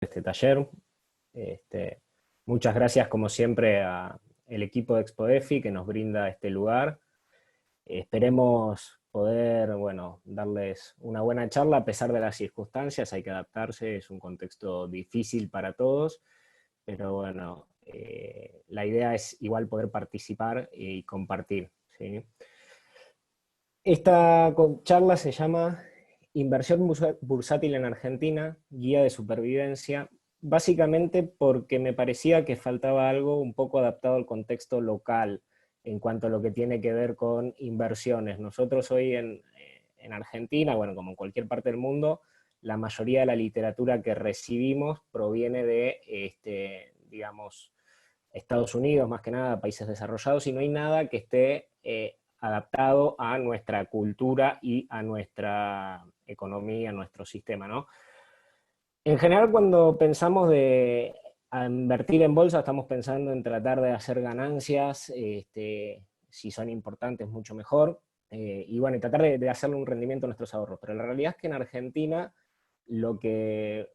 este taller. Este, Muchas gracias, como siempre, al equipo de ExpoDefi que nos brinda este lugar. Esperemos poder, bueno, darles una buena charla a pesar de las circunstancias. Hay que adaptarse, es un contexto difícil para todos, pero bueno, la idea es igual poder participar y compartir, ¿sí? Esta charla se llama Inversión bursátil en Argentina, guía de supervivencia, básicamente porque me parecía que faltaba algo un poco adaptado al contexto local en cuanto a lo que tiene que ver con inversiones. Nosotros hoy en Argentina, bueno, como en cualquier parte del mundo, la mayoría de la literatura que recibimos proviene de, digamos, Estados Unidos, más que nada, países desarrollados, y no hay nada que esté adaptado a nuestra cultura y a nuestra economía, a nuestro sistema, ¿no? En general, cuando pensamos a invertir en bolsa, estamos pensando en tratar de hacer ganancias, si son importantes, mucho mejor, y bueno, y tratar de hacerle un rendimiento a nuestros ahorros. Pero la realidad es que en Argentina lo que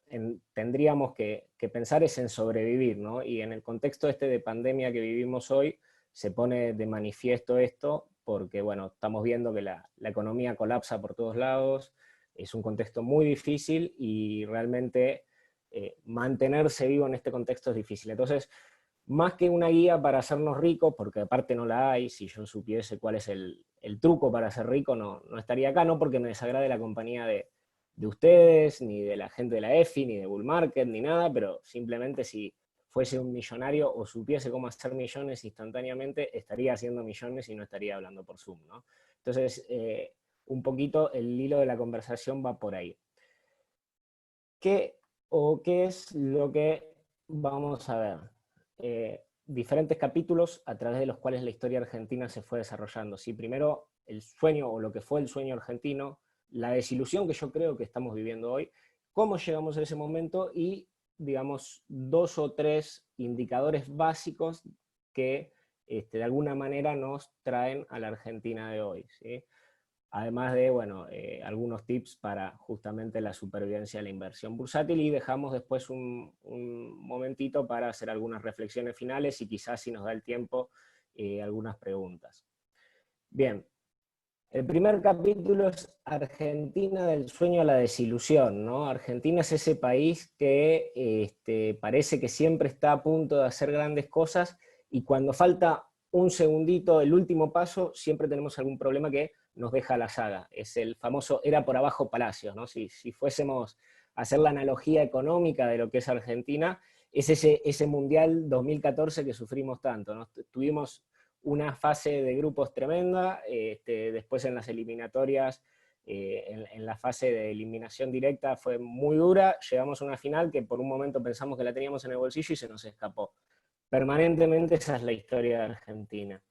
tendríamos que pensar es en sobrevivir, ¿no? Y en el contexto de pandemia que vivimos hoy, se pone de manifiesto esto, porque bueno, estamos viendo que la economía colapsa por todos lados, es un contexto muy difícil y realmente mantenerse vivo en este contexto es difícil. Entonces, más que una guía para hacernos ricos, porque aparte no la hay, si yo supiese cuál es el truco para ser rico, no estaría acá, no porque me desagrade la compañía de ustedes, ni de la gente de la EFI, ni de Bull Market, ni nada, pero simplemente si fuese un millonario o supiese cómo hacer millones instantáneamente, estaría haciendo millones y no estaría hablando por Zoom, ¿no? Entonces, un poquito el hilo de la conversación va por ahí. ¿Qué es lo que vamos a ver? Diferentes capítulos a través de los cuales la historia argentina se fue desarrollando. ¿Sí? Primero, el sueño o lo que fue el sueño argentino, la desilusión que yo creo que estamos viviendo hoy, cómo llegamos a ese momento y, digamos, 2 o 3 indicadores básicos que de alguna manera nos traen a la Argentina de hoy, ¿sí? Además de, bueno, algunos tips para justamente la supervivencia de la inversión bursátil, y dejamos después un momentito para hacer algunas reflexiones finales y quizás, si nos da el tiempo, algunas preguntas. Bien, el primer capítulo es Argentina del sueño a la desilusión, ¿no? Argentina es ese país que parece que siempre está a punto de hacer grandes cosas y cuando falta un segundito, el último paso, siempre tenemos algún problema que nos deja la saga. Es el famoso era por abajo Palacios, ¿no? Si fuésemos a hacer la analogía económica de lo que es Argentina, es ese Mundial 2014 que sufrimos tanto, ¿no? Tuvimos una fase de grupos tremenda, después en las eliminatorias, en la fase de eliminación directa fue muy dura, llegamos a una final que por un momento pensamos que la teníamos en el bolsillo y se nos escapó. Permanentemente esa es la historia de Argentina.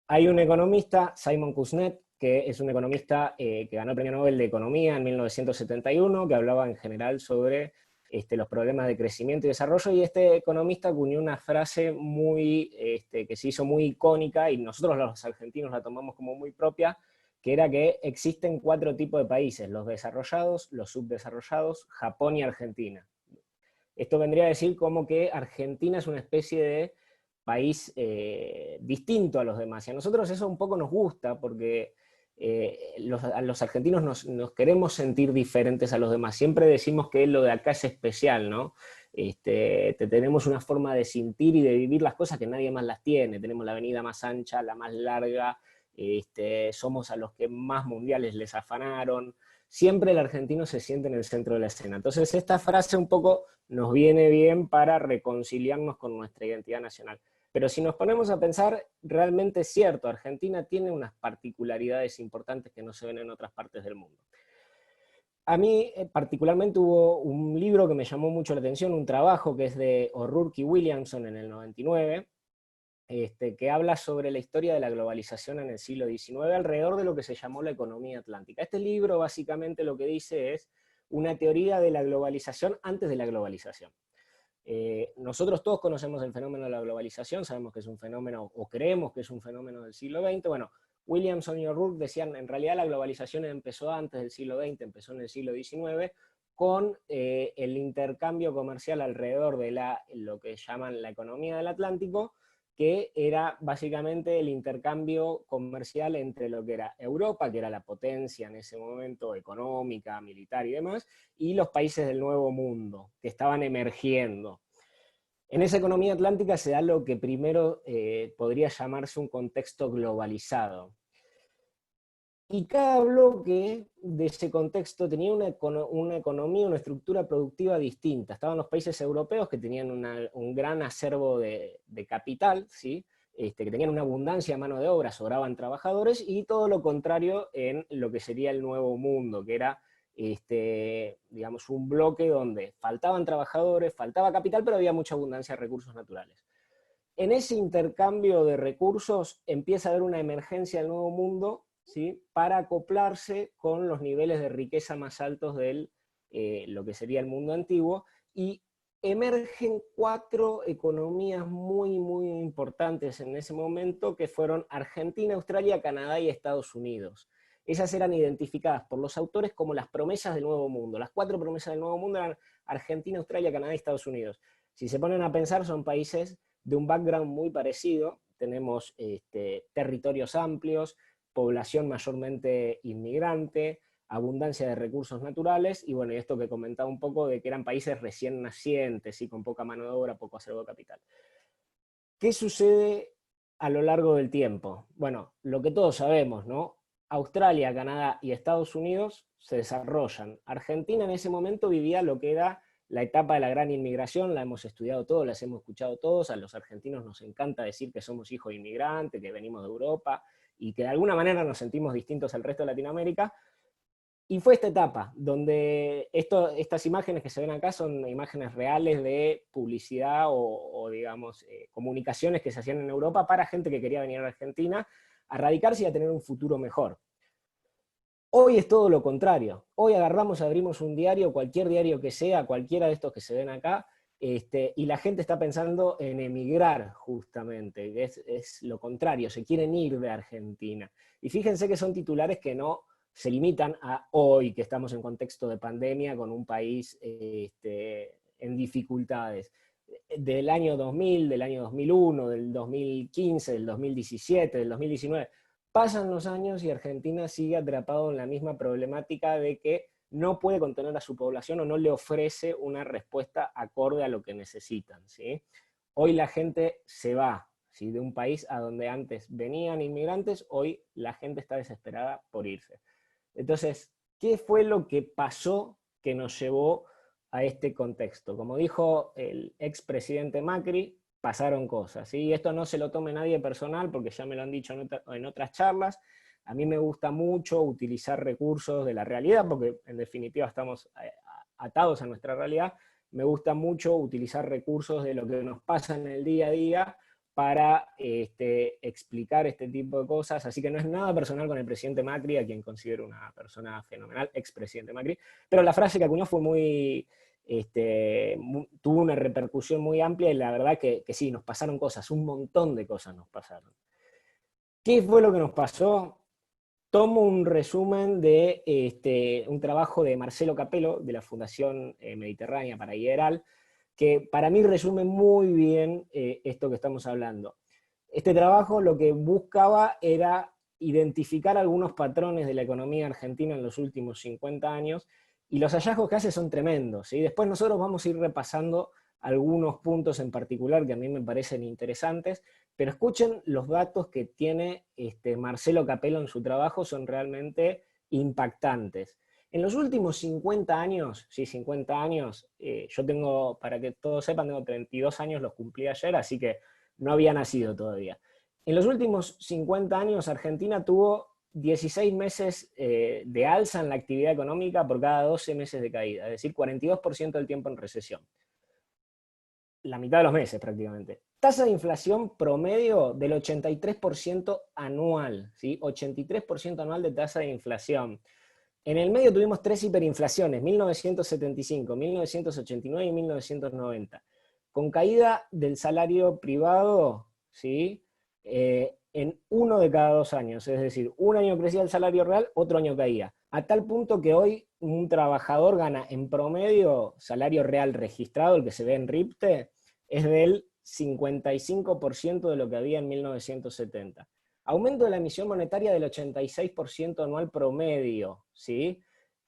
Hay un economista, Simon Kuznets, que es un economista que ganó el Premio Nobel de Economía en 1971, que hablaba en general sobre los problemas de crecimiento y desarrollo, y este economista acuñó una frase que se hizo muy icónica, y nosotros los argentinos la tomamos como muy propia, que era que existen 4 tipos de países: los desarrollados, los subdesarrollados, Japón y Argentina. Esto vendría a decir como que Argentina es una especie de país distinto a los demás. Y a nosotros eso un poco nos gusta porque a los argentinos nos queremos sentir diferentes a los demás. Siempre decimos que lo de acá es especial, ¿no? Tenemos una forma de sentir y de vivir las cosas que nadie más las tiene. Tenemos la avenida más ancha, la más larga, somos a los que más mundiales les afanaron. Siempre el argentino se siente en el centro de la escena. Entonces esta frase un poco nos viene bien para reconciliarnos con nuestra identidad nacional. Pero si nos ponemos a pensar, realmente es cierto, Argentina tiene unas particularidades importantes que no se ven en otras partes del mundo. A mí particularmente hubo un libro que me llamó mucho la atención, un trabajo que es de O'Rourke y Williamson en el 99, que habla sobre la historia de la globalización en el siglo XIX alrededor de lo que se llamó la economía atlántica. Este libro básicamente lo que dice es una teoría de la globalización antes de la globalización. Nosotros todos conocemos el fenómeno de la globalización, sabemos que es un fenómeno, o creemos que es un fenómeno del siglo XX. Bueno, Williamson y O'Rourke decían, en realidad la globalización empezó antes del siglo XX, empezó en el siglo XIX, con el intercambio comercial alrededor de lo que llaman la economía del Atlántico, que era básicamente el intercambio comercial entre lo que era Europa, que era la potencia en ese momento económica, militar y demás, y los países del Nuevo Mundo, que estaban emergiendo. En esa economía atlántica se da lo que primero podría llamarse un contexto globalizado. Y cada bloque de ese contexto tenía una economía, una estructura productiva distinta. Estaban los países europeos que tenían un gran acervo de capital, ¿sí? Que tenían una abundancia de mano de obra, sobraban trabajadores, y todo lo contrario en lo que sería el Nuevo Mundo, que era digamos, un bloque donde faltaban trabajadores, faltaba capital, pero había mucha abundancia de recursos naturales. En ese intercambio de recursos empieza a haber una emergencia del Nuevo Mundo, ¿sí? Para acoplarse con los niveles de riqueza más altos de lo que sería el mundo antiguo, y emergen 4 economías muy, muy importantes en ese momento, que fueron Argentina, Australia, Canadá y Estados Unidos. Esas eran identificadas por los autores como las promesas del Nuevo Mundo. Las 4 promesas del Nuevo Mundo eran Argentina, Australia, Canadá y Estados Unidos. Si se ponen a pensar, son países de un background muy parecido. Tenemos territorios amplios, población mayormente inmigrante, abundancia de recursos naturales, y bueno, y esto que comentaba un poco de que eran países recién nacientes y con poca mano de obra, poco acervo de capital. ¿Qué sucede a lo largo del tiempo? Bueno, lo que todos sabemos, ¿no? Australia, Canadá y Estados Unidos se desarrollan. Argentina en ese momento vivía lo que era la etapa de la gran inmigración, la hemos estudiado todos, las hemos escuchado todos, a los argentinos nos encanta decir que somos hijos de inmigrantes, que venimos de Europa, y que de alguna manera nos sentimos distintos al resto de Latinoamérica. Y fue esta etapa, donde estas imágenes que se ven acá son imágenes reales de publicidad o digamos, comunicaciones que se hacían en Europa para gente que quería venir a Argentina a radicarse y a tener un futuro mejor. Hoy es todo lo contrario. Hoy agarramos, abrimos un diario, cualquier diario que sea, cualquiera de estos que se ven acá, y la gente está pensando en emigrar justamente, es lo contrario, se quieren ir de Argentina. Y fíjense que son titulares que no se limitan a hoy, que estamos en contexto de pandemia con un país en dificultades. Del año 2000, del año 2001, del 2015, del 2017, del 2019, pasan los años y Argentina sigue atrapado en la misma problemática de que no puede contener a su población o no le ofrece una respuesta acorde a lo que necesitan, ¿sí? Hoy la gente se va, ¿sí? De un país a donde antes venían inmigrantes, hoy la gente está desesperada por irse. Entonces, ¿qué fue lo que pasó que nos llevó a este contexto? Como dijo el expresidente Macri, pasaron cosas, ¿sí? Y esto no se lo tome nadie personal, porque ya me lo han dicho en otras charlas. A mí me gusta mucho utilizar recursos de la realidad, porque en definitiva estamos atados a nuestra realidad. Me gusta mucho utilizar recursos de lo que nos pasa en el día a día para explicar este tipo de cosas, así que no es nada personal con el presidente Macri, a quien considero una persona fenomenal, expresidente Macri, pero la frase que acuñó fue tuvo una repercusión muy amplia, y la verdad que sí, nos pasaron cosas, un montón de cosas nos pasaron. ¿Qué fue lo que nos pasó? Tomo un resumen de un trabajo de Marcelo Capello, de la Fundación Mediterránea para IDERAL, que para mí resume muy bien esto que estamos hablando. Este trabajo lo que buscaba era identificar algunos patrones de la economía argentina en los últimos 50 años, y los hallazgos que hace son tremendos, ¿sí? Después nosotros vamos a ir repasando algunos puntos en particular que a mí me parecen interesantes, pero escuchen los datos que tiene Marcelo Capello en su trabajo, son realmente impactantes. En los últimos 50 años, sí, 50 años, yo tengo, para que todos sepan, tengo 32 años, los cumplí ayer, así que no había nacido todavía. En los últimos 50 años, Argentina tuvo 16 meses de alza en la actividad económica por cada 12 meses de caída, es decir, 42% del tiempo en recesión. La mitad de los meses prácticamente. Tasa de inflación promedio del 83% anual, ¿sí? 83% anual de tasa de inflación. En el medio tuvimos 3 hiperinflaciones, 1975, 1989 y 1990, con caída del salario privado, ¿sí? En 1 de cada 2 años, es decir, un año crecía el salario real, otro año caía. a tal punto que hoy un trabajador gana en promedio, salario real registrado, el que se ve en RIPTE, es del 55% de lo que había en 1970. Aumento de la emisión monetaria del 86% anual promedio, ¿sí?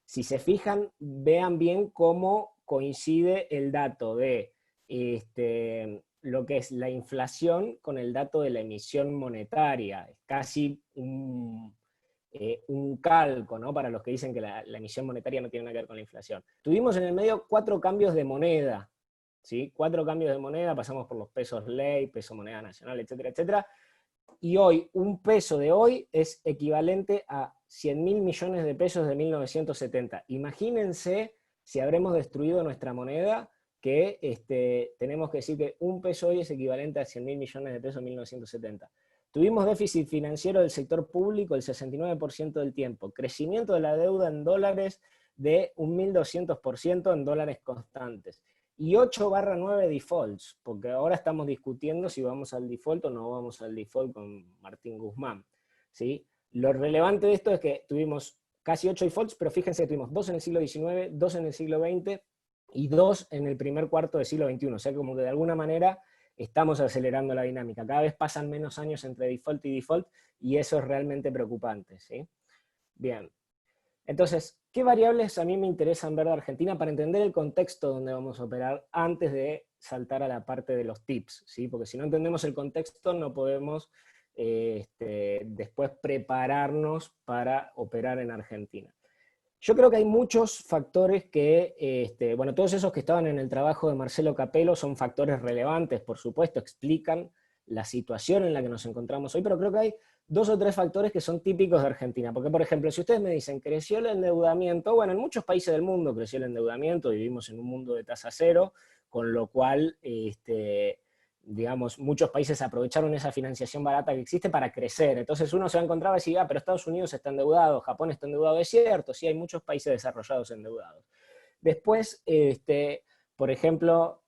Si se fijan, vean bien cómo coincide el dato de lo que es la inflación con el dato de la emisión monetaria. Es casi un calco, ¿no? Para los que dicen que la emisión monetaria no tiene nada que ver con la inflación. Tuvimos en el medio 4 cambios de moneda, ¿sí? 4 cambios de moneda, pasamos por los pesos ley, peso moneda nacional, etcétera, etcétera. Y hoy, un peso de hoy es equivalente a 100.000 millones de pesos de 1970. Imagínense si habremos destruido nuestra moneda, que tenemos que decir que un peso hoy es equivalente a 100.000 millones de pesos de 1970. Tuvimos déficit financiero del sector público el 69% del tiempo, crecimiento de la deuda en dólares de un 1.200% en dólares constantes, y 8/9 defaults, porque ahora estamos discutiendo si vamos al default o no vamos al default con Martín Guzmán, ¿sí? Lo relevante de esto es que tuvimos casi 8 defaults, pero fíjense que tuvimos 2 en el siglo XIX, 2 en el siglo XX y 2 en el primer cuarto del siglo XXI, o sea, como que de alguna manera estamos acelerando la dinámica, cada vez pasan menos años entre default y default, y eso es realmente preocupante, ¿sí? Bien. Entonces, ¿qué variables a mí me interesan ver de Argentina para entender el contexto donde vamos a operar antes de saltar a la parte de los tips? ¿Sí? Porque si no entendemos el contexto no podemos después prepararnos para operar en Argentina. Yo creo que hay muchos factores que, bueno, todos esos que estaban en el trabajo de Marcelo Capello son factores relevantes, por supuesto, explican la situación en la que nos encontramos hoy, pero creo que hay 2 o 3 factores que son típicos de Argentina. Porque, por ejemplo, si ustedes me dicen, creció el endeudamiento, bueno, en muchos países del mundo creció el endeudamiento, vivimos en un mundo de tasa cero, con lo cual, digamos, muchos países aprovecharon esa financiación barata que existe para crecer. Entonces uno se va a encontrar y decir, pero Estados Unidos está endeudado, Japón está endeudado, es cierto, sí, hay muchos países desarrollados endeudados. Después, por ejemplo,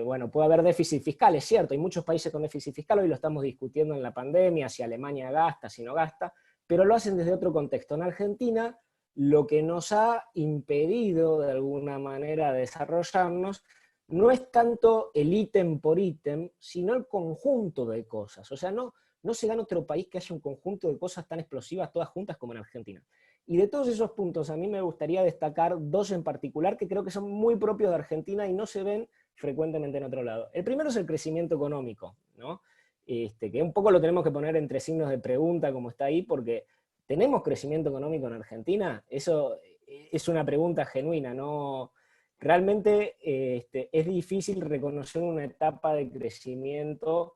bueno, puede haber déficit fiscal, es cierto, hay muchos países con déficit fiscal, hoy lo estamos discutiendo en la pandemia, si Alemania gasta, si no gasta, pero lo hacen desde otro contexto. En Argentina, lo que nos ha impedido de alguna manera desarrollarnos no es tanto el ítem por ítem, sino el conjunto de cosas. O sea, no se da en otro país que haya un conjunto de cosas tan explosivas todas juntas como en Argentina. Y de todos esos puntos a mí me gustaría destacar 2 en particular que creo que son muy propios de Argentina y no se ven frecuentemente en otro lado. El primero es el crecimiento económico, ¿no? Que un poco lo tenemos que poner entre signos de pregunta como está ahí, porque ¿tenemos crecimiento económico en Argentina? Eso es una pregunta genuina, ¿no? Realmente es difícil reconocer una etapa de crecimiento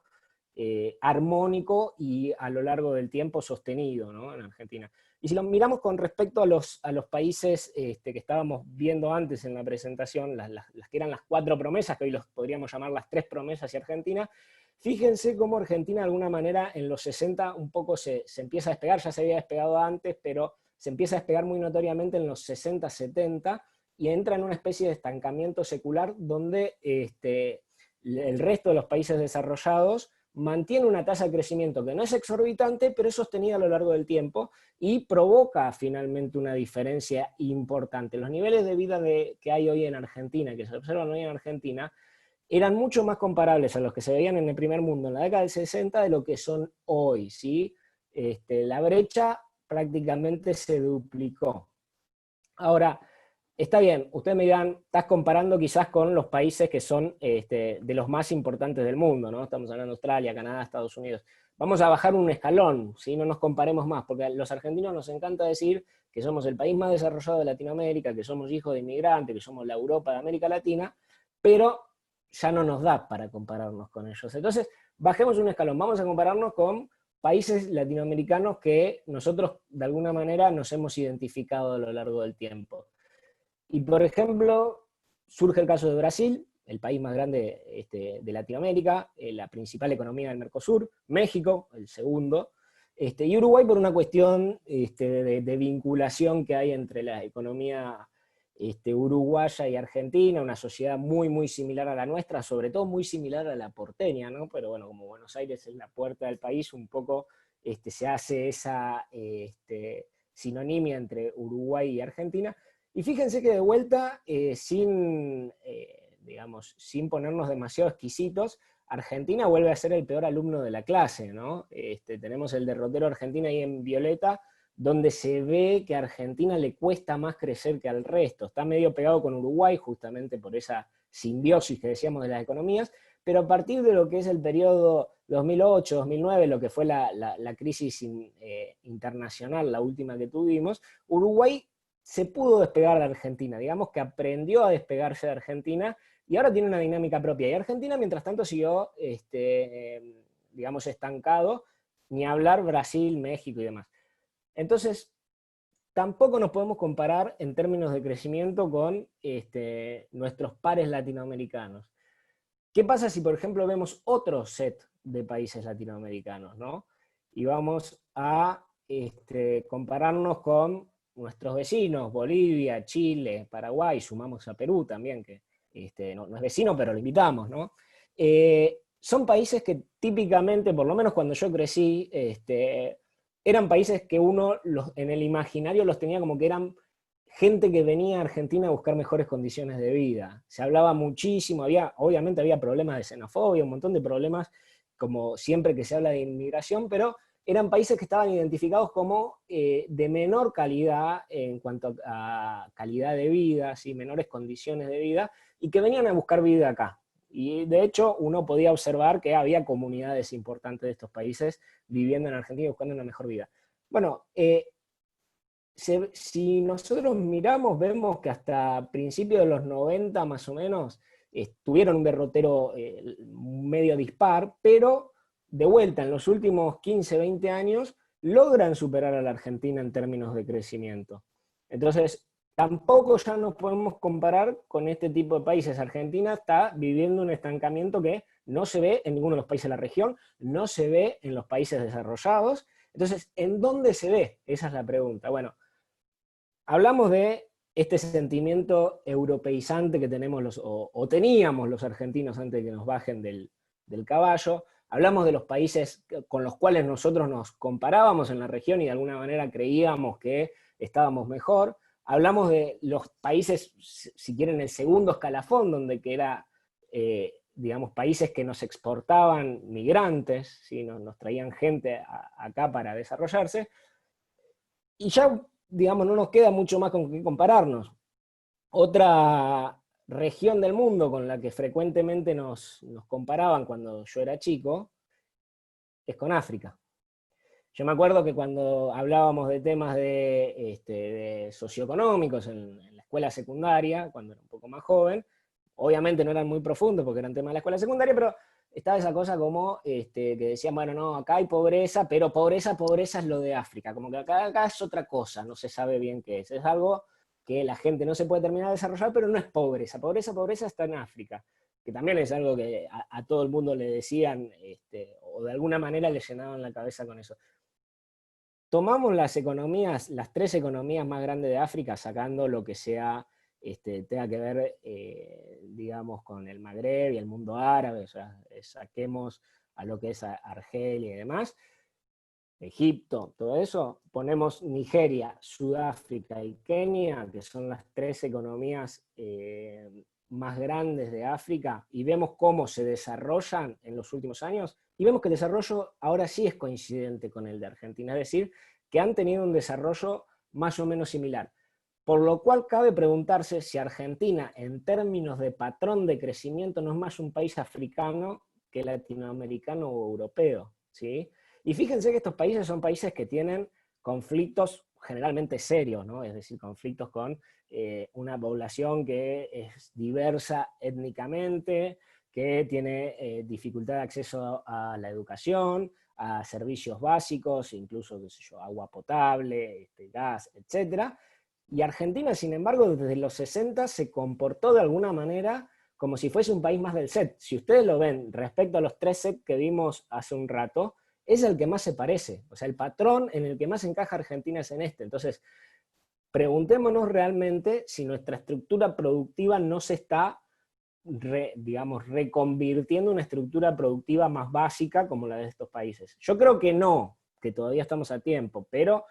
armónico y a lo largo del tiempo sostenido, ¿no? En Argentina. Y si lo miramos con respecto a los países que estábamos viendo antes en la presentación, las que eran las 4 promesas, que hoy los podríamos llamar las 3 promesas y Argentina, fíjense cómo Argentina de alguna manera en los 60 un poco se empieza a despegar, ya se había despegado antes, pero se empieza a despegar muy notoriamente en los 60, 70, y entra en una especie de estancamiento secular donde el resto de los países desarrollados mantiene una tasa de crecimiento que no es exorbitante, pero es sostenida a lo largo del tiempo y provoca finalmente una diferencia importante. Los niveles de vida que hay hoy en Argentina, que se observan hoy en Argentina, eran mucho más comparables a los que se veían en el primer mundo en la década del 60 de lo que son hoy, ¿sí? La brecha prácticamente se duplicó. Ahora, está bien, ustedes me dirán, estás comparando quizás con los países que son de los más importantes del mundo, ¿no? Estamos hablando de Australia, Canadá, Estados Unidos. Vamos a bajar un escalón, ¿sí? No nos comparemos más, porque a los argentinos nos encanta decir que somos el país más desarrollado de Latinoamérica, que somos hijos de inmigrantes, que somos la Europa de América Latina, pero ya no nos da para compararnos con ellos. Entonces, bajemos un escalón, vamos a compararnos con países latinoamericanos que nosotros de alguna manera nos hemos identificado a lo largo del tiempo. Y por ejemplo, surge el caso de Brasil, el país más grande de Latinoamérica, la principal economía del Mercosur, México, el segundo, y Uruguay por una cuestión de vinculación que hay entre la economía uruguaya y argentina, una sociedad muy, muy similar a la nuestra, sobre todo muy similar a la porteña, ¿no? Pero bueno, como Buenos Aires es la puerta del país, un poco se hace sinonimia entre Uruguay y Argentina. Y fíjense que de vuelta, digamos, sin ponernos demasiado exquisitos, Argentina vuelve a ser el peor alumno de la clase, ¿no? Tenemos el derrotero Argentina ahí en violeta, donde se ve que a Argentina le cuesta más crecer que al resto. Está medio pegado con Uruguay, justamente por esa simbiosis que decíamos de las economías, pero a partir de lo que es el periodo 2008-2009, lo que fue la crisis internacional, la última que tuvimos, Uruguay se pudo despegar de Argentina, digamos que aprendió a despegarse de Argentina, y ahora tiene una dinámica propia. Y Argentina, mientras tanto, siguió, digamos, estancado, ni hablar Brasil, México y demás. Entonces, tampoco nos podemos comparar en términos de crecimiento con nuestros pares latinoamericanos. ¿Qué pasa si, por ejemplo, vemos otro set de países latinoamericanos, ¿no? Y vamos a compararnos con nuestros vecinos, Bolivia, Chile, Paraguay, sumamos a Perú también, que no es vecino, pero lo invitamos, ¿no? Son países que típicamente, por lo menos cuando yo crecí, eran países que uno en el imaginario los tenía como que eran gente que venía a Argentina a buscar mejores condiciones de vida. Se hablaba muchísimo, obviamente había problemas de xenofobia, un montón de problemas, como siempre que se habla de inmigración, pero eran países que estaban identificados como de menor calidad en cuanto a calidad de vida, ¿sí? Menores condiciones de vida, y que venían a buscar vida acá. Y de hecho uno podía observar que había comunidades importantes de estos países viviendo en Argentina y buscando una mejor vida. Bueno, si nosotros miramos, vemos que hasta principios de los 90 más o menos, tuvieron un derrotero medio dispar, pero de vuelta en los últimos 15, 20 años, logran superar a la Argentina en términos de crecimiento. Entonces, tampoco ya nos podemos comparar con este tipo de países. Argentina está viviendo un estancamiento que no se ve en ninguno de los países de la región, no se ve en los países desarrollados. Entonces, ¿en dónde se ve? Esa es la pregunta. Bueno, hablamos de este sentimiento europeizante que tenemos o teníamos los argentinos antes de que nos bajen del caballo. Hablamos de los países con los cuales nosotros nos comparábamos en la región y de alguna manera creíamos que estábamos mejor. Hablamos de los países, si quieren, el segundo escalafón, donde que era, digamos, países que nos exportaban migrantes, ¿sí? nos traían gente acá para desarrollarse. Y ya, digamos, no nos queda mucho más con qué compararnos. Otra región del mundo con la que frecuentemente nos comparaban cuando yo era chico es con África. Yo me acuerdo que cuando hablábamos de temas de socioeconómicos en la escuela secundaria, cuando era un poco más joven, obviamente no eran muy profundos porque eran temas de la escuela secundaria, pero estaba esa cosa como que decían, bueno, no, acá hay pobreza, pero pobreza es lo de África, como que acá es otra cosa, no se sabe bien qué es algo que la gente no se puede terminar de desarrollar, pero no es pobreza, pobreza está en África, que también es algo que a todo el mundo le decían, o de alguna manera le llenaban la cabeza con eso. Tomamos las economías, las 3 economías más grandes de África, sacando lo que sea, tenga que ver, digamos, con el Magreb y el mundo árabe, o sea, saquemos a lo que es Argelia y demás, Egipto, todo eso, ponemos Nigeria, Sudáfrica y Kenia, que son las 3 economías más grandes de África, y vemos cómo se desarrollan en los últimos años, y vemos que el desarrollo ahora sí es coincidente con el de Argentina, es decir, que han tenido un desarrollo más o menos similar. Por lo cual cabe preguntarse si Argentina, en términos de patrón de crecimiento, no es más un país africano que latinoamericano o europeo, ¿sí? Y fíjense que estos países son países que tienen conflictos generalmente serios, ¿no? Es decir, conflictos con una población que es diversa étnicamente, que tiene dificultad de acceso a la educación, a servicios básicos, incluso, qué sé yo, agua potable, gas, etc. Y Argentina, sin embargo, desde los 60 se comportó de alguna manera como si fuese un país más del set. Si ustedes lo ven respecto a los 3 sets que vimos hace un rato, es el que más se parece. O sea, el patrón en el que más encaja Argentina es en este. Entonces, preguntémonos realmente si nuestra estructura productiva no se está, digamos, reconvirtiendo en una estructura productiva más básica como la de estos países. Yo creo que no, que todavía estamos a tiempo, pero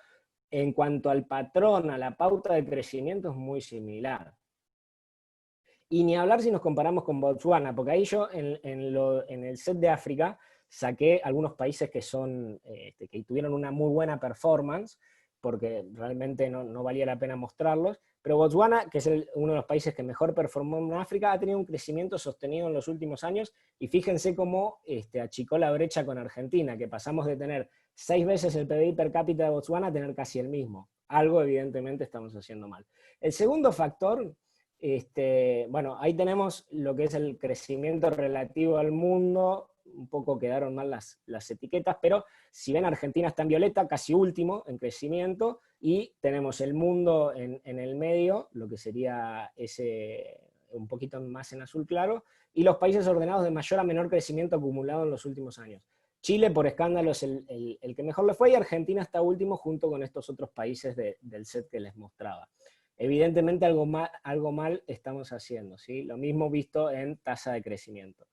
en cuanto al patrón, a la pauta de crecimiento, es muy similar. Y ni hablar si nos comparamos con Botswana, porque ahí yo en el set de África saqué algunos países que, que tuvieron una muy buena performance, porque realmente no valía la pena mostrarlos, pero Botswana, que es uno de los países que mejor performó en África, ha tenido un crecimiento sostenido en los últimos años, y fíjense cómo achicó la brecha con Argentina, que pasamos de tener 6 veces el PBI per cápita de Botswana a tener casi el mismo. Algo evidentemente estamos haciendo mal. El segundo factor, bueno, ahí tenemos lo que es el crecimiento relativo al mundo. Un poco quedaron mal las etiquetas, pero si ven, Argentina está en violeta, casi último en crecimiento, y tenemos el mundo en el medio, lo que sería un poquito más en azul claro, y los países ordenados de mayor a menor crecimiento acumulado en los últimos años. Chile, por escándalo, es el que mejor le fue, y Argentina está último junto con estos otros países del set que les mostraba. Evidentemente algo mal estamos haciendo, ¿sí? Lo mismo visto en tasa de crecimiento.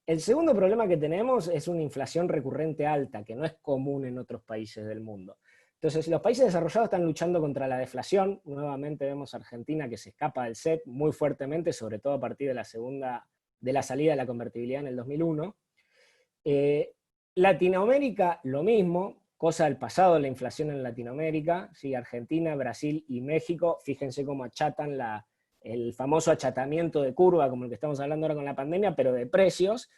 El segundo problema que tenemos es una inflación recurrente alta, que no es común en otros países del mundo. Entonces, los países desarrollados están luchando contra la deflación. Nuevamente vemos a Argentina que se escapa del set muy fuertemente, sobre todo a partir de la salida de la convertibilidad en el 2001. Latinoamérica, lo mismo, cosa del pasado, la inflación en Latinoamérica, ¿sí? Argentina, Brasil y México, fíjense cómo achatan el famoso achatamiento de curva, como el que estamos hablando ahora con la pandemia, pero de precios.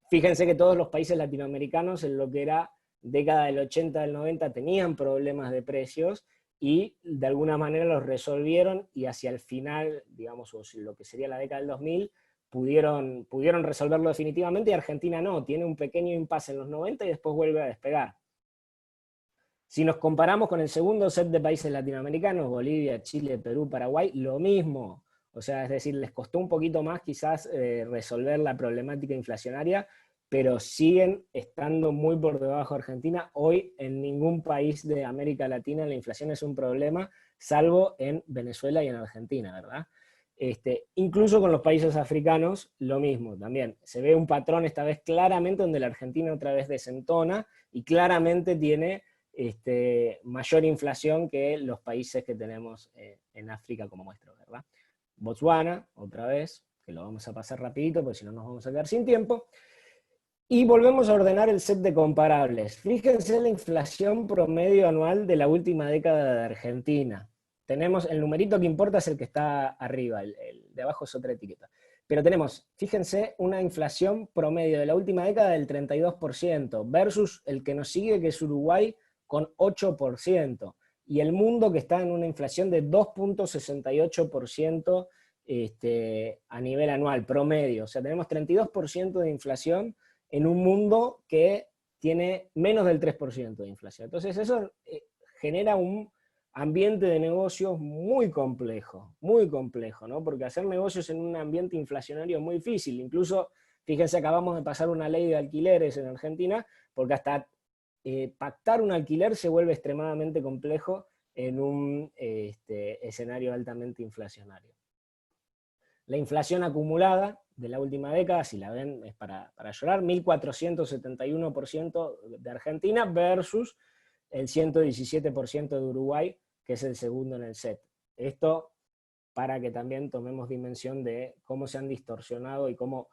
Fíjense que todos los países latinoamericanos en lo que era década del 80, del 90, tenían problemas de precios, y de alguna manera los resolvieron, y hacia el final, digamos, o lo que sería la década del 2000, pudieron resolverlo definitivamente, y Argentina no, tiene un pequeño impasse en los 90 y después vuelve a despegar. Si nos comparamos con el segundo set de países latinoamericanos, Bolivia, Chile, Perú, Paraguay, lo mismo. O sea, es decir, les costó un poquito más quizás resolver la problemática inflacionaria, pero siguen estando muy por debajo de Argentina. Hoy en ningún país de América Latina la inflación es un problema, salvo en Venezuela y en Argentina, ¿verdad? Incluso con los países africanos, lo mismo también. Se ve un patrón esta vez claramente donde la Argentina otra vez desentona y claramente tiene mayor inflación que los países que tenemos en África como muestra, ¿verdad? Botswana, otra vez, que lo vamos a pasar rapidito porque si no nos vamos a quedar sin tiempo. Y volvemos a ordenar el set de comparables. Fíjense la inflación promedio anual de la última década de Argentina. Tenemos, el numerito que importa es el que está arriba, el de abajo es otra etiqueta. Pero tenemos, fíjense, una inflación promedio de la última década del 32%, versus el que nos sigue, que es Uruguay, con 8%. Y el mundo, que está en una inflación de 2.68% a nivel anual, promedio. O sea, tenemos 32% de inflación en un mundo que tiene menos del 3% de inflación. Entonces eso genera un ambiente de negocios muy complejo, ¿no? Porque hacer negocios en un ambiente inflacionario es muy difícil. Incluso, fíjense, acabamos de pasar una ley de alquileres en Argentina, porque hasta pactar un alquiler se vuelve extremadamente complejo en un escenario altamente inflacionario. La inflación acumulada de la última década, si la ven, es para llorar, 1.471% de Argentina versus el 117% de Uruguay, que es el segundo en el set. Esto para que también tomemos dimensión de cómo se han distorsionado y cómo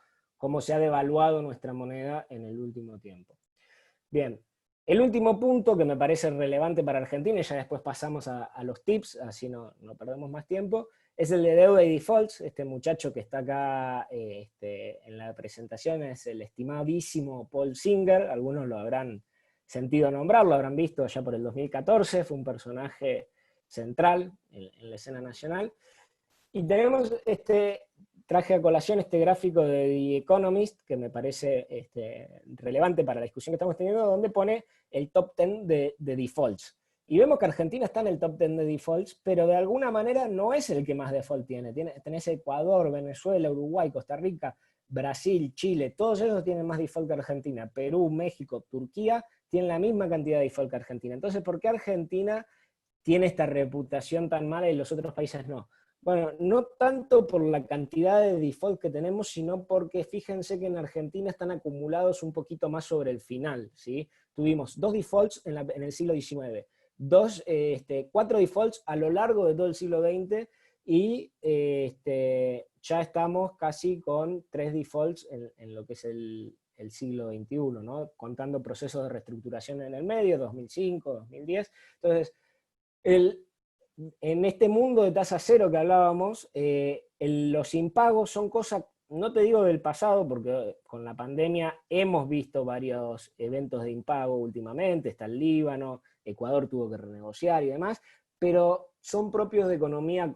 se ha devaluado nuestra moneda en el último tiempo. Bien, el último punto que me parece relevante para Argentina, y ya después pasamos a los tips, así no perdemos más tiempo, es el de deuda y defaults. Este muchacho que está acá en la presentación es el estimadísimo Paul Singer. Algunos lo habrán sentido nombrar, lo habrán visto ya por el 2014, fue un personaje central en la escena nacional. Y tenemos traje a colación este gráfico de The Economist, que me parece relevante para la discusión que estamos teniendo, donde pone el top 10 de defaults. Y vemos que Argentina está en el top 10 de defaults, pero de alguna manera no es el que más default tiene. Tenés Ecuador, Venezuela, Uruguay, Costa Rica, Brasil, Chile, todos esos tienen más default que Argentina. Perú, México, Turquía tienen la misma cantidad de default que Argentina. Entonces, ¿por qué Argentina tiene esta reputación tan mala y los otros países no? Bueno, no tanto por la cantidad de default que tenemos, sino porque fíjense que en Argentina están acumulados un poquito más sobre el final, ¿sí? Tuvimos 2 defaults en el siglo XIX, 4 defaults a lo largo de todo el siglo XX y ya estamos casi con 3 defaults en lo que es el siglo XXI, ¿no? Contando procesos de reestructuración en el medio, 2005, 2010. Entonces, en este mundo de tasa cero que hablábamos, los impagos son cosas, no te digo del pasado, porque con la pandemia hemos visto varios eventos de impago últimamente, está el Líbano, Ecuador tuvo que renegociar y demás, pero son propios de economía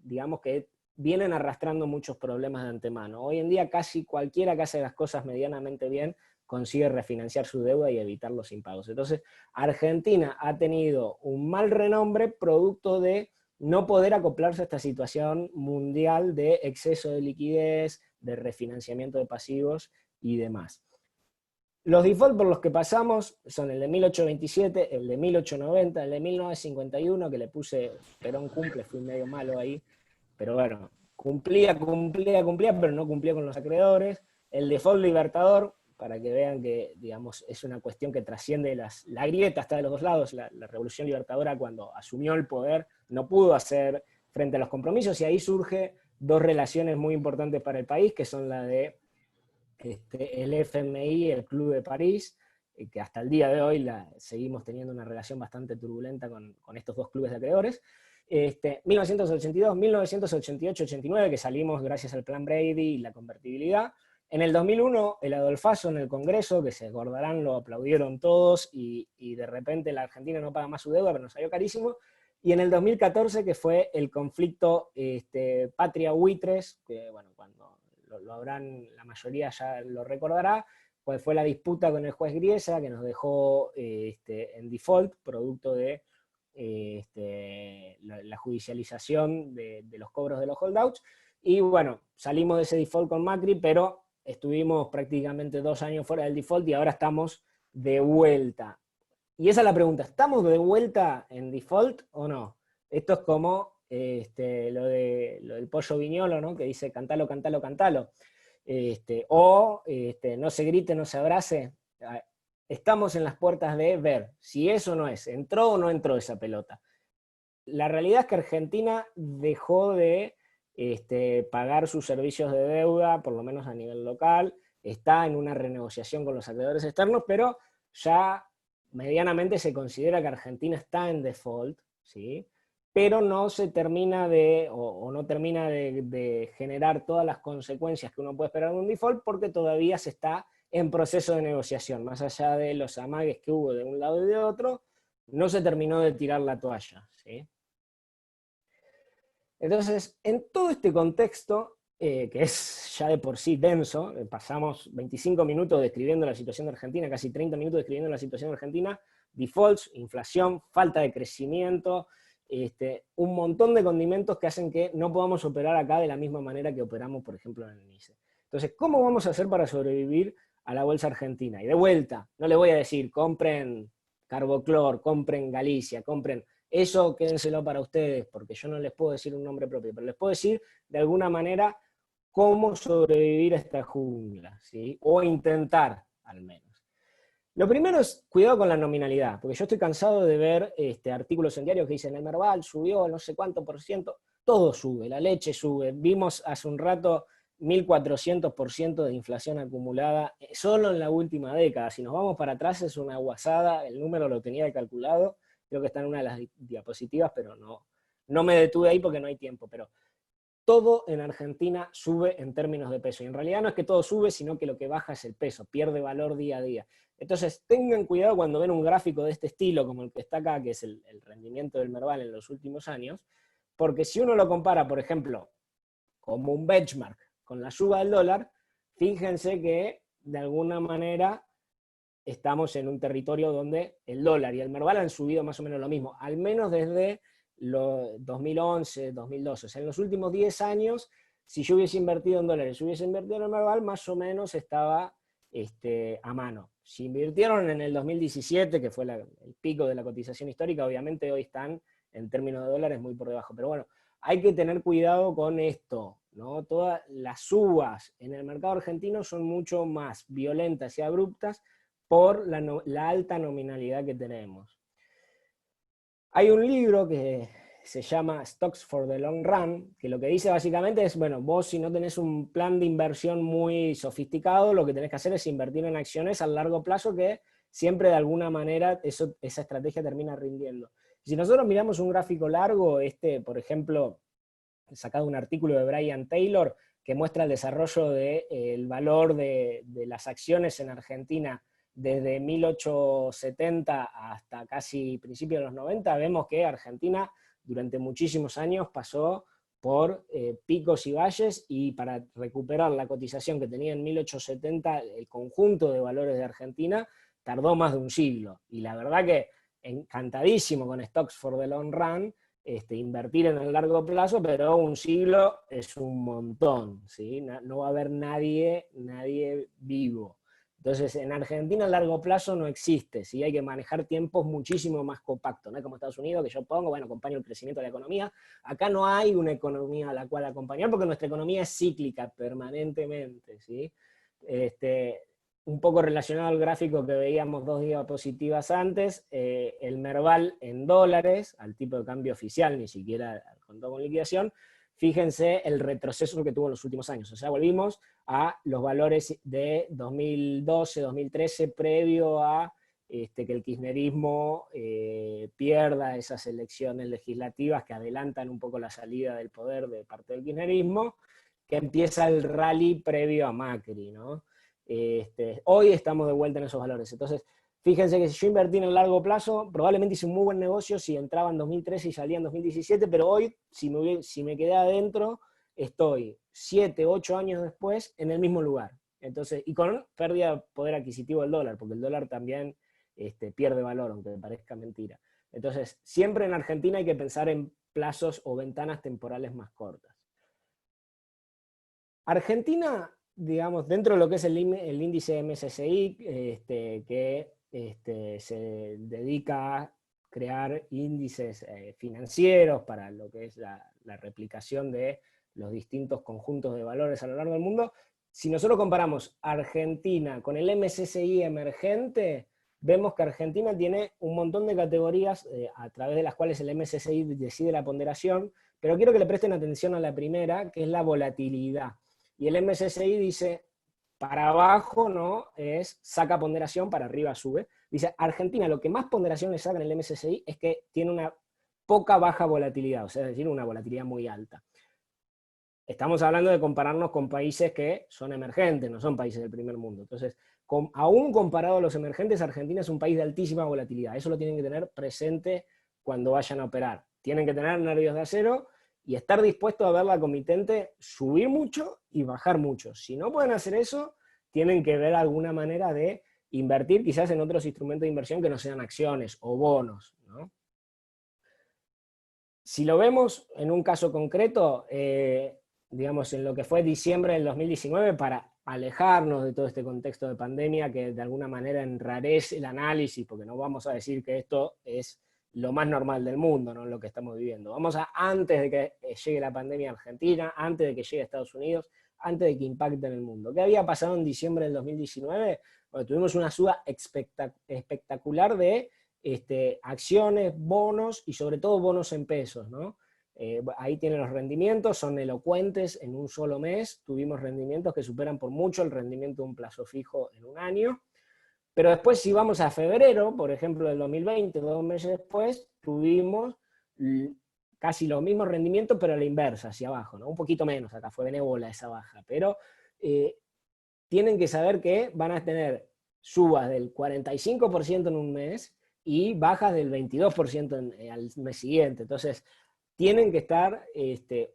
digamos que vienen arrastrando muchos problemas de antemano. Hoy en día casi cualquiera que hace las cosas medianamente bien consigue refinanciar su deuda y evitar los impagos. Entonces, Argentina ha tenido un mal renombre producto de no poder acoplarse a esta situación mundial de exceso de liquidez, de refinanciamiento de pasivos y demás. Los defaults por los que pasamos son el de 1827, el de 1890, el de 1951, que le puse Perón cumple, fui medio malo ahí, pero bueno, cumplía, pero no cumplía con los acreedores. El default libertador, para que vean que, digamos, es una cuestión que trasciende la grieta, está de los dos lados. La Revolución Libertadora, cuando asumió el poder, no pudo hacer frente a los compromisos, y ahí surge dos relaciones muy importantes para el país, que son la de el FMI, el Club de París, que hasta el día de hoy seguimos teniendo una relación bastante turbulenta con estos dos clubes de acreedores. 1982, 1988, 89, que salimos gracias al plan Brady y la convertibilidad. En el 2001, el Adolfazo en el Congreso, que se acordarán, lo aplaudieron todos, y de repente la Argentina no paga más su deuda, pero nos salió carísimo. Y en el 2014, que fue el conflicto Patria-Buitres, que bueno, cuando lo habrán, la mayoría ya lo recordará, pues fue la disputa con el juez Griesa, que nos dejó en default, producto de la judicialización de los cobros de los holdouts. Y bueno, salimos de ese default con Macri, pero estuvimos prácticamente 2 años fuera del default y ahora estamos de vuelta. Y esa es la pregunta, ¿estamos de vuelta en default o no? Esto es como lo del pollo viñolo, ¿no? Que dice cantalo, cantalo, cantalo. No se grite, no se abrace. Estamos en las puertas de ver si eso no es, entró o no entró esa pelota. La realidad es que Argentina dejó de pagar sus servicios de deuda, por lo menos a nivel local, está en una renegociación con los acreedores externos, pero ya medianamente se considera que Argentina está en default, ¿sí? Pero no se termina o no termina de generar todas las consecuencias que uno puede esperar de un default, porque todavía se está en proceso de negociación, más allá de los amagues que hubo de un lado y de otro, no se terminó de tirar la toalla, ¿sí? Entonces, en todo este contexto, que es ya de por sí denso, pasamos 25 minutos describiendo la situación de Argentina, casi 30 minutos describiendo la situación de Argentina, defaults, inflación, falta de crecimiento, un montón de condimentos que hacen que no podamos operar acá de la misma manera que operamos, por ejemplo, en el NICE. Entonces, ¿cómo vamos a hacer para sobrevivir a la bolsa argentina? Y de vuelta, no les voy a decir, compren Carboclor, compren Galicia, compren... Eso quédenselo para ustedes, porque yo no les puedo decir un nombre propio, pero les puedo decir de alguna manera cómo sobrevivir a esta jungla, ¿sí? O intentar, al menos. Lo primero es cuidado con la nominalidad, porque yo estoy cansado de ver artículos en diarios que dicen el Merval subió no sé cuánto por ciento, todo sube, la leche sube, vimos hace un rato 1400% de inflación acumulada solo en la última década. Si nos vamos para atrás es una guasada, el número lo tenía calculado, creo que está en una de las diapositivas, pero no me detuve ahí porque no hay tiempo, pero todo en Argentina sube en términos de peso, y en realidad no es que todo sube, sino que lo que baja es el peso, pierde valor día a día. Entonces tengan cuidado cuando ven un gráfico de este estilo, como el que está acá, que es el rendimiento del Merval en los últimos años, porque si uno lo compara, por ejemplo, como un benchmark con la suba del dólar, fíjense que de alguna manera estamos en un territorio donde el dólar y el Merval han subido más o menos lo mismo, al menos desde 2011, 2012. O sea, en los últimos 10 años, si yo hubiese invertido en dólares, si hubiese invertido en el Merval, más o menos estaba a mano. Si invirtieron en el 2017, que fue el pico de la cotización histórica, obviamente hoy están en términos de dólares muy por debajo. Pero bueno, hay que tener cuidado con esto, ¿no? Todas las subas en el mercado argentino son mucho más violentas y abruptas por la alta nominalidad que tenemos. Hay un libro que se llama Stocks for the Long Run, que lo que dice básicamente es, bueno, vos si no tenés un plan de inversión muy sofisticado, lo que tenés que hacer es invertir en acciones a largo plazo que siempre de alguna manera esa estrategia termina rindiendo. Si nosotros miramos un gráfico largo, por ejemplo, sacado un artículo de Brian Taylor, que muestra el desarrollo del valor de las acciones en Argentina desde 1870 hasta casi principios de los 90, vemos que Argentina durante muchísimos años pasó por picos y valles, y para recuperar la cotización que tenía en 1870 el conjunto de valores de Argentina tardó más de un siglo. Y la verdad que encantadísimo con Stocks for the Long Run, invertir en el largo plazo, pero un siglo es un montón, ¿sí? No va a haber nadie vivo. Entonces, en Argentina el largo plazo no existe, ¿sí? Hay que manejar tiempos muchísimo más compactos, no es como Estados Unidos, que yo pongo, bueno, acompaño el crecimiento de la economía. Acá no hay una economía a la cual acompañar, porque nuestra economía es cíclica permanentemente, ¿sí? Un poco relacionado al gráfico que veíamos 2 diapositivas antes, el Merval en dólares, al tipo de cambio oficial, ni siquiera contó con liquidación. Fíjense el retroceso que tuvo en los últimos años. O sea, volvimos a los valores de 2012, 2013, previo a que el kirchnerismo pierda esas elecciones legislativas que adelantan un poco la salida del poder de parte del kirchnerismo, que empieza el rally previo a Macri, ¿no? Hoy estamos de vuelta en esos valores. Entonces, fíjense que si yo invertí en el largo plazo, probablemente hice un muy buen negocio si entraba en 2013 y salía en 2017, pero hoy, si me quedé adentro, estoy 7, 8 años después en el mismo lugar. Entonces, y con pérdida de poder adquisitivo del dólar, porque el dólar también pierde valor, aunque me parezca mentira. Entonces, siempre en Argentina hay que pensar en plazos o ventanas temporales más cortas. Argentina, digamos, dentro de lo que es el índice MSCI, que se dedica a crear índices financieros para lo que es la replicación de los distintos conjuntos de valores a lo largo del mundo. Si nosotros comparamos Argentina con el MSCI emergente, vemos que Argentina tiene un montón de categorías a través de las cuales el MSCI decide la ponderación, pero quiero que le presten atención a la primera, que es la volatilidad. Y el MSCI dice, para abajo, ¿no?, saca ponderación, para arriba sube. Dice, Argentina lo que más ponderación le saca en el MSCI es que tiene una poca baja volatilidad, o sea, es decir, una volatilidad muy alta. Estamos hablando de compararnos con países que son emergentes, no son países del primer mundo. Entonces, aún comparado a los emergentes, Argentina es un país de altísima volatilidad. Eso lo tienen que tener presente cuando vayan a operar. Tienen que tener nervios de acero y estar dispuestos a ver la comitente subir mucho y bajar mucho. Si no pueden hacer eso, tienen que ver alguna manera de invertir quizás en otros instrumentos de inversión que no sean acciones o bonos, ¿no? Si lo vemos en un caso concreto, digamos, en lo que fue diciembre del 2019, para alejarnos de todo este contexto de pandemia que de alguna manera enrarece el análisis, porque no vamos a decir que esto es lo más normal del mundo, ¿no?, lo que estamos viviendo. Vamos a antes de que llegue la pandemia a Argentina, antes de que llegue a Estados Unidos, antes de que impacte en el mundo. ¿Qué había pasado en diciembre del 2019? Bueno, tuvimos una suba espectacular de acciones, bonos y sobre todo bonos en pesos, ¿no? Ahí tienen los rendimientos, son elocuentes. En un solo mes tuvimos rendimientos que superan por mucho el rendimiento de un plazo fijo en un año. Pero después, si vamos a febrero, por ejemplo, del 2020, 2 meses después, tuvimos casi los mismos rendimientos, pero a la inversa, hacia abajo, ¿no? Un poquito menos, acá fue benévola esa baja, pero tienen que saber que van a tener subas del 45% en un mes y bajas del 22% al mes siguiente. Entonces, tienen que estar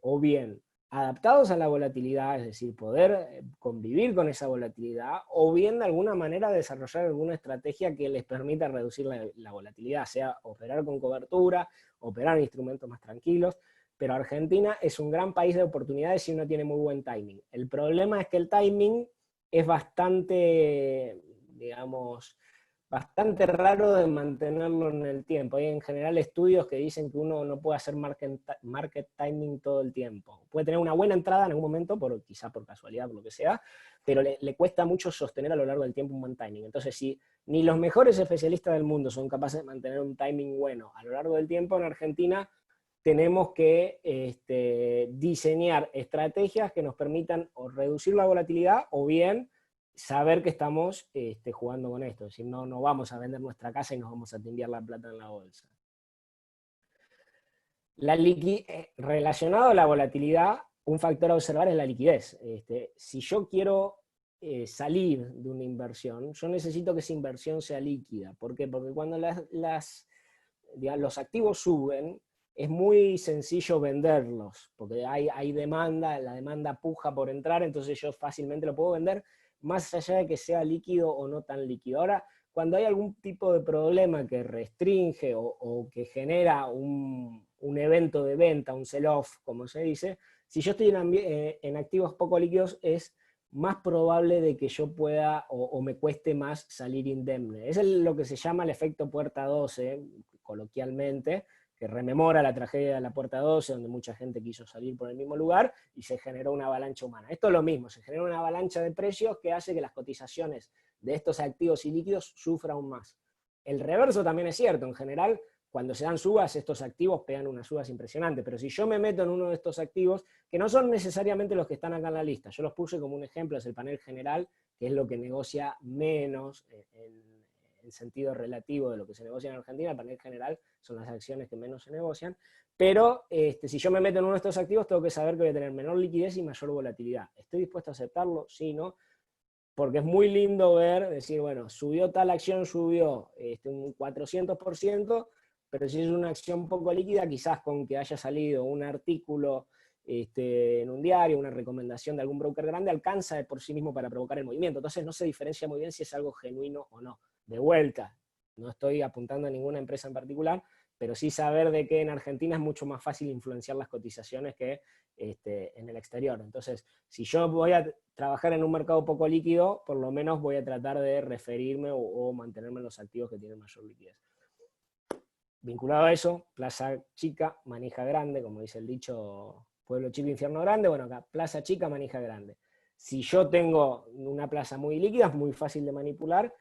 o bien adaptados a la volatilidad, es decir, poder convivir con esa volatilidad, o bien de alguna manera desarrollar alguna estrategia que les permita reducir la volatilidad, sea operar con cobertura, operar en instrumentos más tranquilos. Pero Argentina es un gran país de oportunidades si uno tiene muy buen timing. El problema es que el timing es bastante, digamos, bastante raro de mantenerlo en el tiempo. Hay en general estudios que dicen que uno no puede hacer market timing todo el tiempo. Puede tener una buena entrada en algún momento, quizá por casualidad, por lo que sea, pero le cuesta mucho sostener a lo largo del tiempo un buen timing. Entonces, si ni los mejores especialistas del mundo son capaces de mantener un timing bueno a lo largo del tiempo, en Argentina tenemos que diseñar estrategias que nos permitan o reducir la volatilidad o bien saber que estamos jugando con esto. Es decir, no vamos a vender nuestra casa y nos vamos a timbiar la plata en la bolsa. Relacionado a la volatilidad, un factor a observar es la liquidez. Si yo quiero salir de una inversión, yo necesito que esa inversión sea líquida. ¿Por qué? Porque cuando los activos suben, es muy sencillo venderlos, porque hay demanda, la demanda puja por entrar, entonces yo fácilmente lo puedo vender, más allá de que sea líquido o no tan líquido. Ahora, cuando hay algún tipo de problema que restringe o que genera un evento de venta, un sell-off, como se dice, si yo estoy en activos poco líquidos, es más probable de que yo pueda o me cueste más salir indemne. Es lo que se llama el efecto puerta 12, coloquialmente, que rememora la tragedia de la Puerta 12, donde mucha gente quiso salir por el mismo lugar y se generó una avalancha humana. Esto es lo mismo, se genera una avalancha de precios que hace que las cotizaciones de estos activos y líquidos sufran aún más. El reverso también es cierto, en general, cuando se dan subas, estos activos pegan unas subas impresionantes, pero si yo me meto en uno de estos activos, que no son necesariamente los que están acá en la lista, yo los puse como un ejemplo, es el panel general, que es lo que negocia menos en sentido relativo de lo que se negocia en Argentina. El panel general son las acciones que menos se negocian, pero si yo me meto en uno de estos activos, tengo que saber que voy a tener menor liquidez y mayor volatilidad. ¿Estoy dispuesto a aceptarlo? Sí, ¿no? Porque es muy lindo decir, bueno, subió tal acción, subió un 400%, pero si es una acción poco líquida, quizás con que haya salido un artículo en un diario, una recomendación de algún broker grande, alcanza de por sí mismo para provocar el movimiento. Entonces no se diferencia muy bien si es algo genuino o no. De vuelta, no estoy apuntando a ninguna empresa en particular, pero sí saber de que en Argentina es mucho más fácil influenciar las cotizaciones que en el exterior. Entonces, si yo voy a trabajar en un mercado poco líquido, por lo menos voy a tratar de referirme o mantenerme en los activos que tienen mayor liquidez. Vinculado a eso, plaza chica, manija grande, como dice el dicho, pueblo chico, infierno grande. Bueno, acá, plaza chica, manija grande. Si yo tengo una plaza muy líquida, es muy fácil de manipular,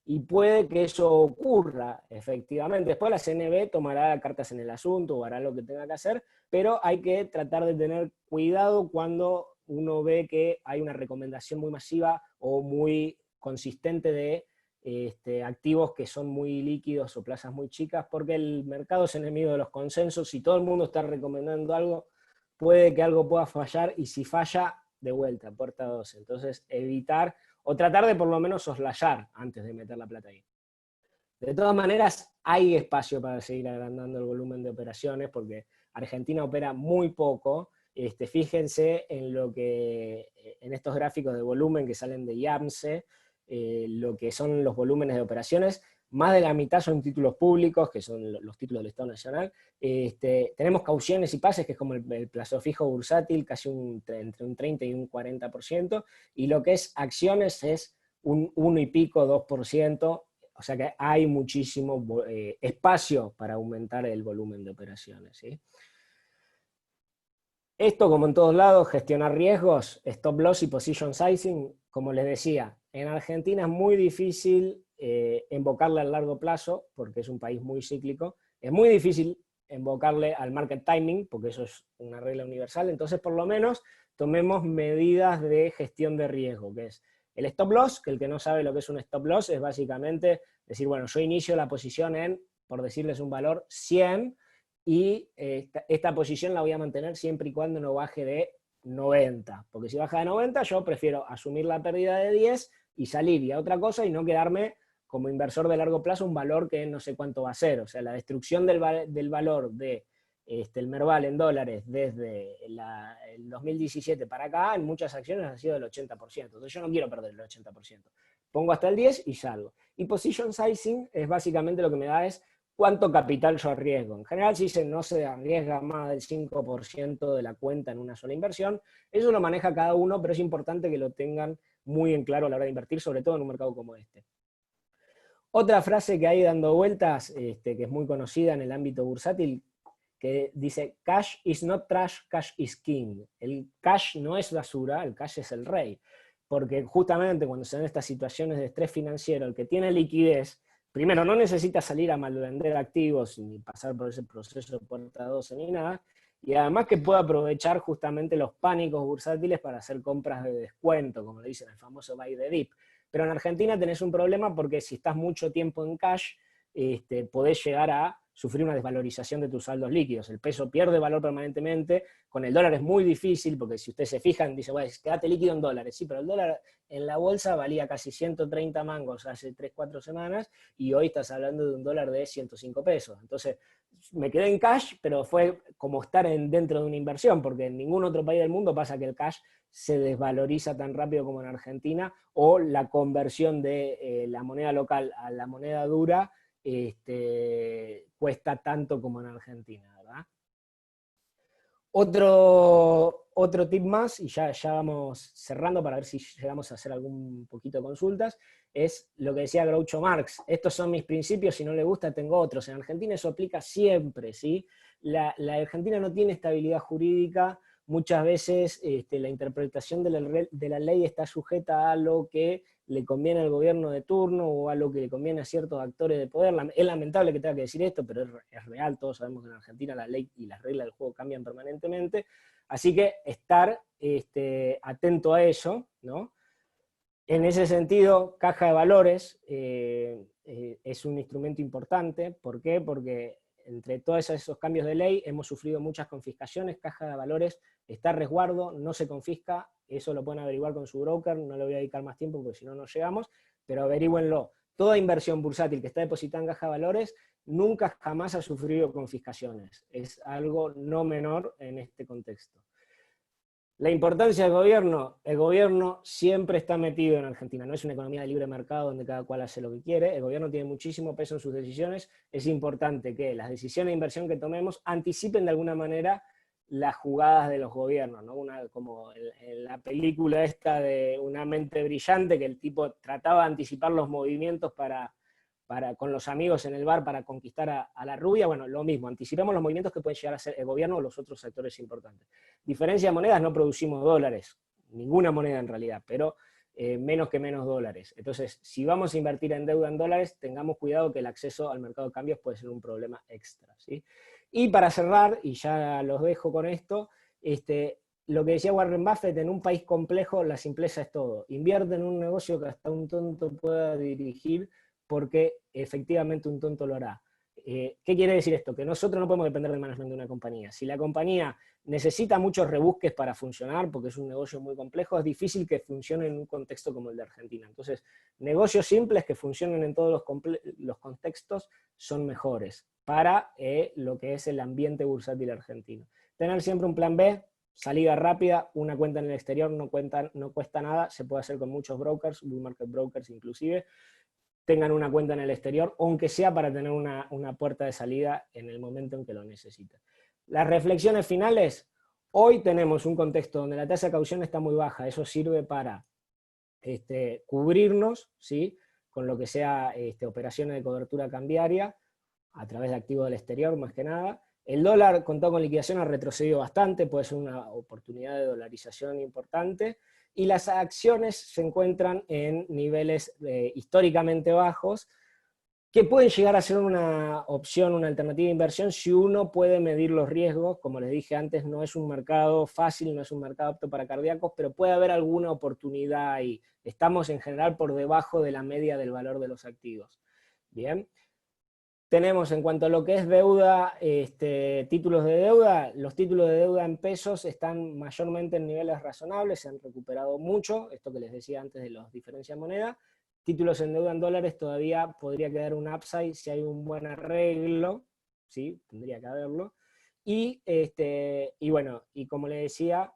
y puede que eso ocurra, efectivamente. Después la CNB tomará cartas en el asunto o hará lo que tenga que hacer, pero hay que tratar de tener cuidado cuando uno ve que hay una recomendación muy masiva o muy consistente de activos que son muy líquidos o plazas muy chicas, porque el mercado es enemigo de los consensos. Si todo el mundo está recomendando algo, puede que algo pueda fallar, y si falla, de vuelta, puerta 12. Entonces, evitar o tratar de por lo menos soslayar antes de meter la plata ahí. De todas maneras, hay espacio para seguir agrandando el volumen de operaciones, porque Argentina opera muy poco. Fíjense en estos gráficos de volumen que salen de IAMSE, lo que son los volúmenes de operaciones. Más de la mitad son títulos públicos, que son los títulos del Estado Nacional. Tenemos cauciones y pases, que es como el plazo fijo bursátil, casi entre un 30 y un 40%, y lo que es acciones es un 1 y pico, 2%, o sea que hay muchísimo espacio para aumentar el volumen de operaciones, ¿sí? Esto, como en todos lados, gestionar riesgos, stop loss y position sizing, como les decía, en Argentina es muy difícil invocarle al largo plazo, porque es un país muy cíclico. Es muy difícil invocarle al market timing, porque eso es una regla universal. Entonces, por lo menos, tomemos medidas de gestión de riesgo, que es el stop loss, que el que no sabe lo que es un stop loss es básicamente decir, bueno, yo inicio la posición en, por decirles un valor, 100, y esta posición la voy a mantener siempre y cuando no baje de 90, porque si baja de 90 yo prefiero asumir la pérdida de 10 y salir y a otra cosa, y no quedarme como inversor de largo plazo un valor que no sé cuánto va a ser. O sea, la destrucción del valor de el Merval en dólares desde el 2017 para acá, en muchas acciones ha sido del 80%. Entonces yo no quiero perder el 80%. Pongo hasta el 10 y salgo. Y position sizing es básicamente lo que me da es cuánto capital yo arriesgo. En general, si no se arriesga más del 5% de la cuenta en una sola inversión, eso lo maneja cada uno, pero es importante que lo tengan muy en claro a la hora de invertir, sobre todo en un mercado como este. Otra frase que hay dando vueltas, que es muy conocida en el ámbito bursátil, que dice, cash is not trash, cash is king. El cash no es basura, el cash es el rey. Porque justamente cuando se dan estas situaciones de estrés financiero, el que tiene liquidez, primero no necesita salir a malvender activos ni pasar por ese proceso de puerta 12 ni nada, y además que puede aprovechar justamente los pánicos bursátiles para hacer compras de descuento, como le dicen, el famoso buy the dip. Pero en Argentina tenés un problema porque si estás mucho tiempo en cash, podés llegar a sufrir una desvalorización de tus saldos líquidos. El peso pierde valor permanentemente, con el dólar es muy difícil, porque si ustedes se fijan, dice, bueno, quédate líquido en dólares. Sí, pero el dólar en la bolsa valía casi 130 mangos hace 3, 4 semanas, y hoy estás hablando de un dólar de 105 pesos. Entonces, me quedé en cash, pero fue como estar dentro de una inversión, porque en ningún otro país del mundo pasa que el cash se desvaloriza tan rápido como en Argentina, o la conversión de la moneda local a la moneda dura cuesta tanto como en Argentina, ¿verdad? Otro tip más, y ya vamos cerrando para ver si llegamos a hacer algún poquito de consultas, es lo que decía Groucho Marx: estos son mis principios, si no le gusta tengo otros. En Argentina eso aplica siempre, ¿sí? La Argentina no tiene estabilidad jurídica, muchas veces la interpretación de la ley está sujeta a lo que le conviene al gobierno de turno o a lo que le conviene a ciertos actores de poder. Es lamentable que tenga que decir esto, pero es real, todos sabemos que en Argentina la ley y las reglas del juego cambian permanentemente, así que estar atento a eso, ¿no? En ese sentido, caja de valores es un instrumento importante. ¿Por qué? Porque entre todos esos cambios de ley hemos sufrido muchas confiscaciones. Caja de valores está a resguardo, no se confisca, eso lo pueden averiguar con su broker, no le voy a dedicar más tiempo porque si no, no llegamos, pero averígüenlo. Toda inversión bursátil que está depositada en caja de valores nunca jamás ha sufrido confiscaciones. Es algo no menor en este contexto. La importancia del gobierno: el gobierno siempre está metido en Argentina, no es una economía de libre mercado donde cada cual hace lo que quiere, el gobierno tiene muchísimo peso en sus decisiones, es importante que las decisiones de inversión que tomemos anticipen de alguna manera las jugadas de los gobiernos, ¿no? Como en la película esta de Una mente brillante, que el tipo trataba de anticipar los movimientos con los amigos en el bar para conquistar a la rubia. Bueno, lo mismo, anticipemos los movimientos que pueden llegar a hacer el gobierno o los otros sectores importantes. Diferencia de monedas: no producimos dólares, ninguna moneda en realidad, pero menos que menos dólares. Entonces, si vamos a invertir en deuda en dólares, tengamos cuidado que el acceso al mercado de cambios puede ser un problema extra, ¿sí? Y para cerrar, y ya los dejo con esto, lo que decía Warren Buffett: en un país complejo la simpleza es todo. Invierte en un negocio que hasta un tonto pueda dirigir, porque efectivamente un tonto lo hará. ¿Qué quiere decir esto? Que nosotros no podemos depender del management de una compañía. Si la compañía necesita muchos rebusques para funcionar, porque es un negocio muy complejo, es difícil que funcione en un contexto como el de Argentina. Entonces, negocios simples que funcionen en todos los contextos son mejores para lo que es el ambiente bursátil argentino. Tener siempre un plan B, salida rápida, una cuenta en el exterior no cuesta nada, se puede hacer con muchos brokers, bull market brokers inclusive. Tengan una cuenta en el exterior, aunque sea para tener una puerta de salida en el momento en que lo necesiten. Las reflexiones finales: hoy tenemos un contexto donde la tasa de caución está muy baja, eso sirve para cubrirnos, ¿sí?, con lo que sea operaciones de cobertura cambiaria a través de activos del exterior, más que nada. El dólar, contado con liquidación, ha retrocedido bastante, puede ser una oportunidad de dolarización importante, y las acciones se encuentran en niveles históricamente bajos, que pueden llegar a ser una opción, una alternativa de inversión si uno puede medir los riesgos. Como les dije antes, no es un mercado fácil, no es un mercado apto para cardíacos, pero puede haber alguna oportunidad ahí. Estamos en general por debajo de la media del valor de los activos. Bien. Tenemos, en cuanto a lo que es deuda, títulos de deuda, los títulos de deuda en pesos están mayormente en niveles razonables, se han recuperado mucho, esto que les decía antes de los diferencias de moneda. Títulos en deuda en dólares todavía podría quedar un upside si hay un buen arreglo, ¿sí? Tendría que haberlo. Y bueno, y como les decía,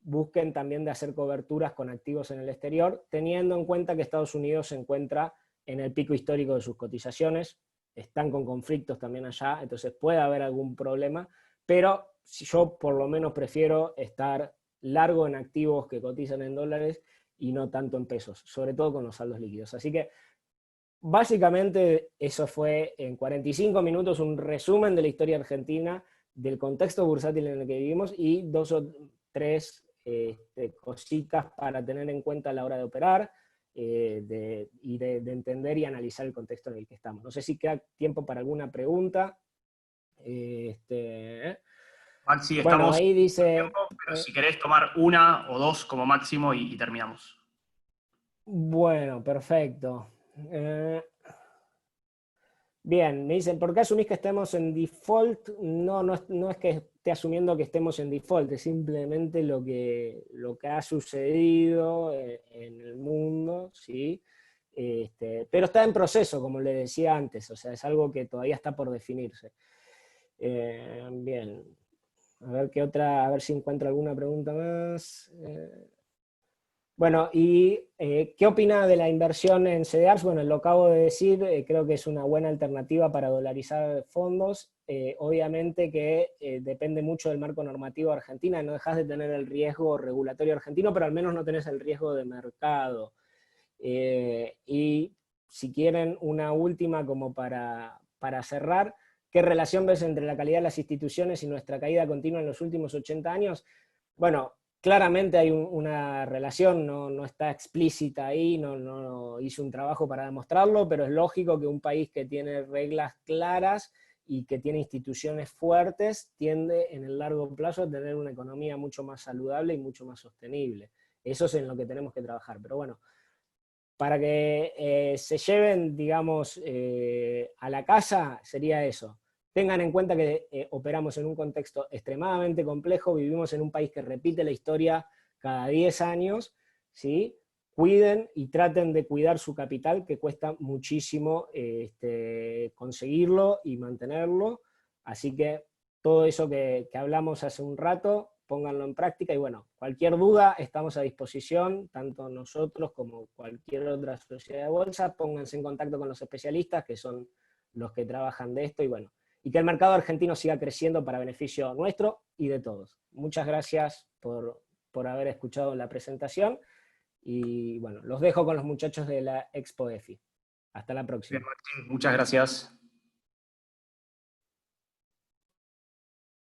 busquen también de hacer coberturas con activos en el exterior, teniendo en cuenta que Estados Unidos se encuentra en el pico histórico de sus cotizaciones, están con conflictos también allá, entonces puede haber algún problema, pero yo por lo menos prefiero estar largo en activos que cotizan en dólares y no tanto en pesos, sobre todo con los saldos líquidos. Así que básicamente eso fue en 45 minutos un resumen de la historia argentina, del contexto bursátil en el que vivimos y 2 o 3 cositas para tener en cuenta a la hora de operar y de entender y analizar el contexto en el que estamos. No sé si queda tiempo para alguna pregunta. Maxi, Bueno, estamos ahí en dice... tiempo, pero si querés tomar una o dos como máximo y terminamos. Bueno, perfecto. Bien, me dicen, ¿por qué asumís que estemos en default? No, no es que esté asumiendo que estemos en default, es simplemente lo que ha sucedido en el mundo, ¿sí? Pero está en proceso, como le decía antes, o sea, es algo que todavía está por definirse. Bien, a ver si encuentro alguna pregunta más. Bueno, ¿y qué opina de la inversión en CDRs? Bueno, lo acabo de decir, creo que es una buena alternativa para dolarizar fondos. Obviamente que depende mucho del marco normativo argentino, no dejas de tener el riesgo regulatorio argentino, pero al menos no tenés el riesgo de mercado. Y si quieren una última como para cerrar, ¿qué relación ves entre la calidad de las instituciones y nuestra caída continua en los últimos 80 años? Bueno, claramente hay una relación, no está explícita ahí, no hice un trabajo para demostrarlo, pero es lógico que un país que tiene reglas claras y que tiene instituciones fuertes tiende en el largo plazo a tener una economía mucho más saludable y mucho más sostenible. Eso es en lo que tenemos que trabajar. Pero bueno, para que se lleven, digamos, a la casa, sería eso. Tengan en cuenta que operamos en un contexto extremadamente complejo, vivimos en un país que repite la historia cada 10 años, ¿sí? Cuiden y traten de cuidar su capital, que cuesta muchísimo conseguirlo y mantenerlo. Así que todo eso que hablamos hace un rato, pónganlo en práctica y bueno, cualquier duda estamos a disposición, tanto nosotros como cualquier otra sociedad de bolsa, pónganse en contacto con los especialistas que son los que trabajan de esto y bueno, y que el mercado argentino siga creciendo para beneficio nuestro y de todos. Muchas gracias por haber escuchado la presentación y bueno, los dejo con los muchachos de la Expo EFI. Hasta la Bien, próxima. Maxi, muchas gracias.